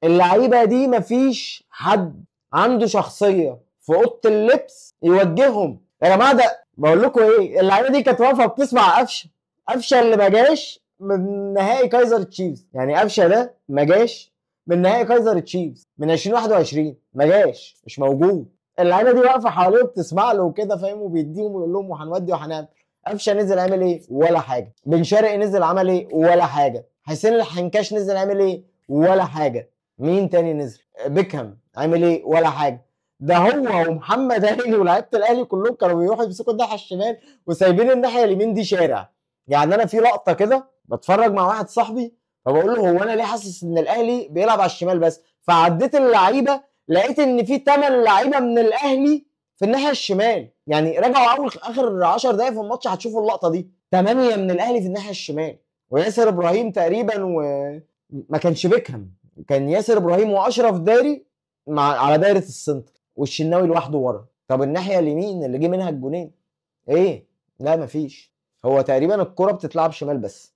اللعيبه دي مفيش حد عنده شخصيه في اوضه اللبس يوجههم. يا جماعه ده بقول لكم ايه، اللعيبه دي كانت واقفه بتسمع قفشه. قفشه اللي ما جاش من نهائي كايزر تشيفز، يعني قفشه ده ما جاش من نهائي كايزر تشيفز من 2021، ما جاش، مش موجود. اللعيبه دي واقفه حواليه وبتسمع له وكده فاهم، وبيديهم ويقول لهم وهنودي وهنعمل. قفشه نزل عمل ايه؟ ولا حاجه. بن شرقي نزل عمل ايه؟ ولا حاجه. حسين الحنكاش نزل عمل ايه؟ ولا حاجه. مين تاني نزل؟ بيكهام عمل ايه؟ ولا حاجه. ده هو ومحمد هاني ولاعيبه الاهلي كلهم كانوا بيروحوا يمسكوا الناحيه الشمال وسايبين الناحيه اليمين دي شارع. يعني انا في لقطه كده بتفرج مع واحد صاحبي، فبقول له هو انا ليه حاسس ان الاهلي بيلعب على الشمال بس؟ فعديت اللعيبه لقيت ان في 8 لعيبه من الاهلي في الناحيه الشمال. يعني رجعوا اول اخر 10 دقائق في الماتش هتشوفوا اللقطه دي، 8 من الاهلي في الناحيه الشمال، وياسر ابراهيم تقريبا وما كانش بيكهام، كان ياسر ابراهيم واشرف داري على دايره السنتر، والشناوي لوحده ورا. طب الناحيه اليمين اللي جه منها الجونين ايه؟ لا مفيش. هو تقريبا الكره بتتلعب شمال بس.